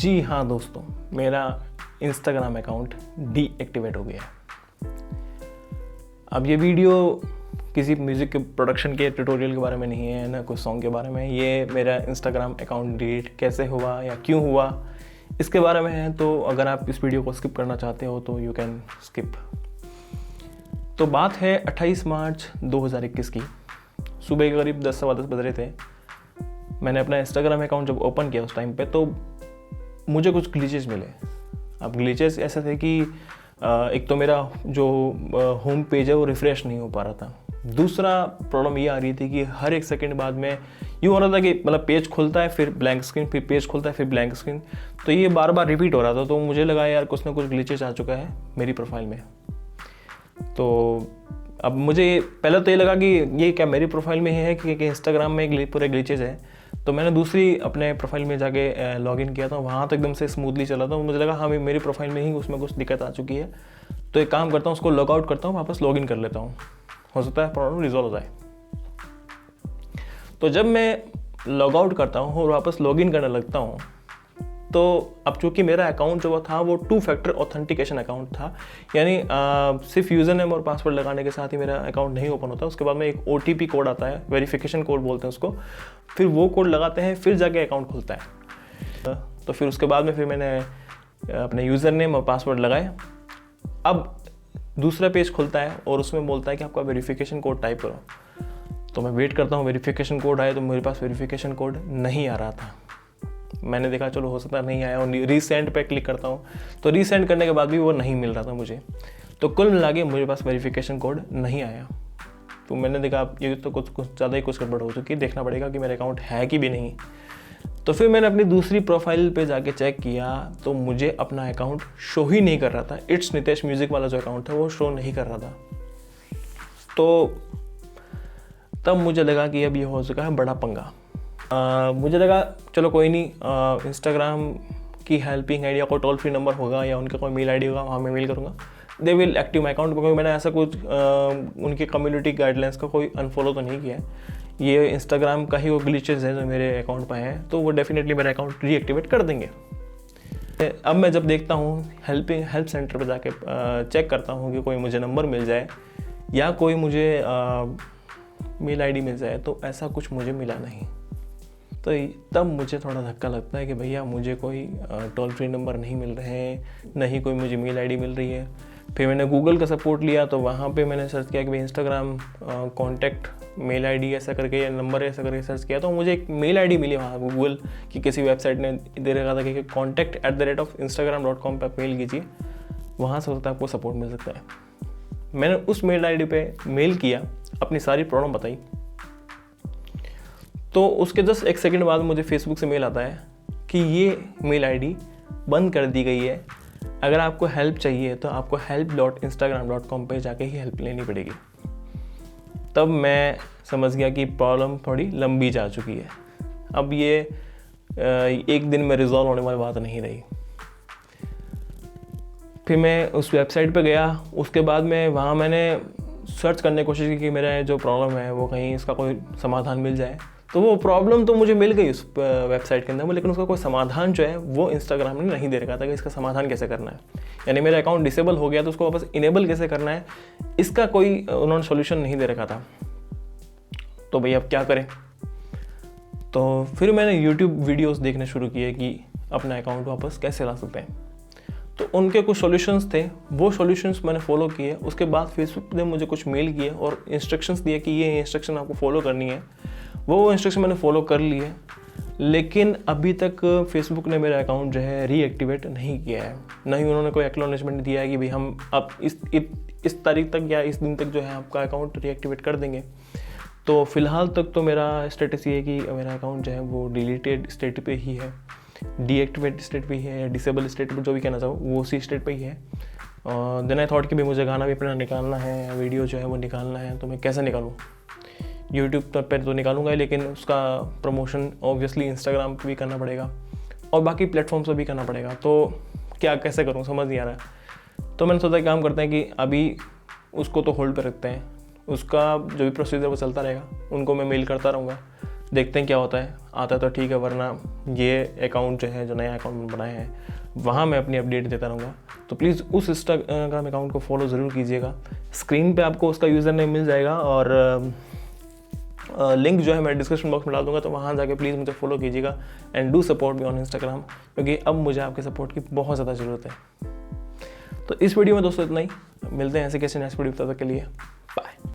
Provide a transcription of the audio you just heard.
जी हाँ दोस्तों, मेरा इंस्टाग्राम अकाउंट डीएक्टिवेट हो गया है। अब ये वीडियो किसी म्यूज़िक के प्रोडक्शन के ट्यूटोरियल के बारे में नहीं है, ना कोई सॉन्ग के बारे में। ये मेरा इंस्टाग्राम अकाउंट डिलीट कैसे हुआ या क्यों हुआ इसके बारे में है। तो अगर आप इस वीडियो को स्किप करना चाहते हो तो यू कैन स्किप। तो बात है 28 मार्च 2021 की। सुबह के करीब 10 सवा 10 बज रहे थे। मैंने अपना इंस्टाग्राम अकाउंट जब ओपन किया उस टाइम पे तो मुझे कुछ ग्लिचेस मिले। अब ग्लिचेस ऐसे थे कि एक तो मेरा जो होम पेज है वो रिफ़्रेश नहीं हो पा रहा था। दूसरा प्रॉब्लम ये आ रही थी कि हर एक सेकंड बाद में यूँ हो रहा था कि मतलब पेज खुलता है फिर ब्लैंक स्क्रीन, फिर पेज खुलता है फिर ब्लैंक स्क्रीन। तो ये बार बार रिपीट हो रहा था। तो मुझे लगा यार कुछ ना कुछ ग्लिचेस आ चुका है मेरी प्रोफाइल में। तो अब मुझे पहले तो ये लगा कि ये क्या मेरी प्रोफाइल में ही है कि इंस्टाग्राम में पूरे ग्लिचेस है। तो मैंने दूसरी अपने प्रोफाइल में जाके लॉगिन किया था। वहाँ तो एकदम से स्मूथली चला था। मुझे लगा हाँ मेरी प्रोफाइल में ही उसमें कुछ दिक्कत आ चुकी है। तो एक काम करता हूँ, उसको लॉग आउट करता हूँ, वापस लॉगिन कर लेता हूँ, हो सकता है प्रॉब्लम रिजॉल्व हो जाए। तो जब मैं लॉग आउट करता हूँ और वापस लॉगिन करने लगता हूँ तो अब चूँकि मेरा अकाउंट जो था वो 2 फैक्टर ऑथेंटिकेशन अकाउंट था, यानी सिर्फ यूज़र नेम और पासवर्ड लगाने के साथ ही मेरा अकाउंट नहीं ओपन होता। उसके बाद में एक OTP कोड आता है, वेरिफिकेशन कोड बोलते हैं उसको। फिर वो कोड लगाते हैं, फिर जाके अकाउंट खुलता है। तो फिर उसके बाद में फिर मैंने अपने यूज़र नेम और पासवर्ड लगाए। अब दूसरा पेज खुलता है और उसमें बोलता है कि आपका वेरिफिकेशन कोड टाइप करो। तो मैं वेट करता हूँ वेरिफिकेशन कोड आए, तो मेरे पास वेरिफिकेशन कोड नहीं आ रहा था। मैंने देखा चलो हो सकता नहीं आया, और रीसेंड पे क्लिक करता हूँ तो रीसेंड करने के बाद भी वो नहीं मिल रहा था मुझे। तो कुल मिला के मेरे पास वेरिफिकेशन कोड नहीं आया। तो मैंने देखा ये तो कुछ ज़्यादा ही कुछ गड़बड़ हो चुकी है, देखना पड़ेगा कि मेरा अकाउंट है कि भी नहीं। तो फिर मैंने अपनी दूसरी प्रोफाइल पे जाके चेक किया तो मुझे अपना अकाउंट शो ही नहीं कर रहा था। इट्स नितेश म्यूज़िक वाला जो अकाउंट था वो शो नहीं कर रहा था। तो तब मुझे लगा कि अब ये हो चुका है बड़ा पंगा। मुझे लगा चलो कोई नहीं, इंस्टाग्राम की हेल्पिंग आइडिया कोई टोल फ्री नंबर होगा या उनका कोई मेल आईडी होगा, वहाँ मैं मेल करूँगा, they will active my account. क्योंकि मैंने ऐसा कुछ उनके कम्युनिटी गाइडलाइंस का कोई अनफॉलो तो नहीं किया है। ये इंस्टाग्राम का ही वो ग्लिचेस है जो मेरे अकाउंट पर हैं, तो वो डेफिनेटली मेरा अकाउंट रीएक्टिवेट कर देंगे। अब मैं जब देखता हूँ हेल्प सेंटर पर जाके चेक करता हूँ कि कोई मुझे नंबर मिल जाए या कोई मुझे मेल आईडी मिल जाए, तो ऐसा कुछ मुझे मिला नहीं। तो तब मुझे थोड़ा धक्का लगता है कि भैया मुझे कोई टोल फ्री नंबर नहीं मिल रहे हैं, नहीं कोई मुझे मेल आईडी मिल रही है। फिर मैंने गूगल का सपोर्ट लिया तो वहाँ पे मैंने सर्च किया कि भाई इंस्टाग्राम कॉन्टैक्ट मेल आईडी ऐसा करके या नंबर ऐसा करके सर्च किया तो मुझे एक मेल आईडी मिली वहाँ गूगल की किसी वेबसाइट ने दे रखा था कि contact@instagram.com पर मेल कीजिए, वहाँ से होता है आपको सपोर्ट मिल सकता है। मैंने उस मेल आईडी पे मेल किया, अपनी सारी प्रॉब्लम बताई। तो उसके जस्ट 1 सेकंड बाद मुझे फेसबुक से मेल आता है कि ये मेल आईडी बंद कर दी गई है। अगर आपको हेल्प चाहिए तो आपको help.instagram.com पे जाके ही हेल्प लेनी पड़ेगी। तब मैं समझ गया कि प्रॉब्लम थोड़ी लंबी जा चुकी है। अब ये एक दिन में रिजॉल्व होने वाली बात नहीं रही। फिर मैं उस वेबसाइट पे गया। उसके बाद में वहाँ मैंने सर्च करने की कोशिश की कि मेरा जो प्रॉब्लम है वो कहीं इसका कोई समाधान मिल जाए। तो वो प्रॉब्लम तो मुझे मिल गई उस वेबसाइट के अंदर, लेकिन उसका कोई समाधान जो है वो इंस्टाग्राम ने नहीं दे रखा था कि इसका समाधान कैसे करना है। यानी मेरा अकाउंट डिसेबल हो गया तो उसको वापस इनेबल कैसे करना है, इसका कोई उन्होंने सॉल्यूशन नहीं दे रखा था। तो भाई अब क्या करें। तो फिर मैंने यूट्यूब वीडियोस देखने शुरू किए कि अपना अकाउंट वापस कैसे ला सकते हैं। तो उनके कुछ सॉल्यूशंस थे, वो सॉल्यूशंस मैंने फॉलो किए। उसके बाद फेसबुक ने मुझे कुछ मेल किए और इंस्ट्रक्शंस दिए कि ये इंस्ट्रक्शन आपको फॉलो करनी है। वो इंस्ट्रक्शन मैंने फॉलो कर लिए, लेकिन अभी तक फेसबुक ने मेरा अकाउंट जो है रीएक्टिवेट नहीं किया है। ना ही उन्होंने कोई एक्नॉलेजमेंट दिया है कि भाई हम अब इस तारीख तक या इस दिन तक जो है आपका अकाउंट रीएक्टिवेट कर देंगे। तो फिलहाल तक तो मेरा स्टेटस ये है कि मेरा अकाउंट जो है वो डिलीटेड स्टेट पे ही है, डीएक्टिवेट स्टेट पे ही है या डिसेबल स्टेट पे, जो भी कहना चाहो वो उसी स्टेट पे ही है। और देन आई थॉट कि भाई मुझे गाना भी अपना निकालना है, वीडियो जो है वो निकालना है, तो मैं कैसे निकालूँ। यूट्यूब पर तो निकालूंगा ही, लेकिन उसका प्रमोशन ऑब्वियसली इंस्टाग्राम पे भी करना पड़ेगा और बाकी प्लेटफॉर्म्स पर भी करना पड़ेगा। तो क्या कैसे करूँ समझ नहीं आ रहा है। तो मैंने सोचा काम करते हैं कि अभी उसको तो होल्ड पर रखते हैं, उसका जो भी प्रोसीजर वो चलता रहेगा, उनको मैं मेल करता रहूँगा। देखते हैं क्या होता है, आता है तो ठीक है, वरना ये अकाउंट जो है, जो नया अकाउंट बनाए हैं, वहाँ मैं अपनी अपडेट देता रहूँगा। तो प्लीज़ उस इंस्टाग्राम अकाउंट को फॉलो ज़रूर कीजिएगा। स्क्रीन पे आपको उसका यूज़र नेम मिल जाएगा और लिंक जो है मैं डिस्क्रिप्शन बॉक्स में डाल दूँगा, तो वहाँ जाके प्लीज़ मुझे फॉलो कीजिएगा and do support me on Instagram, क्योंकि अब मुझे आपके सपोर्ट की बहुत ज़्यादा ज़रूरत है। तो इस वीडियो में दोस्तों इतना ही, मिलते हैं ऐसे कैसे नेक्स्ट वीडियो, तब तक के लिए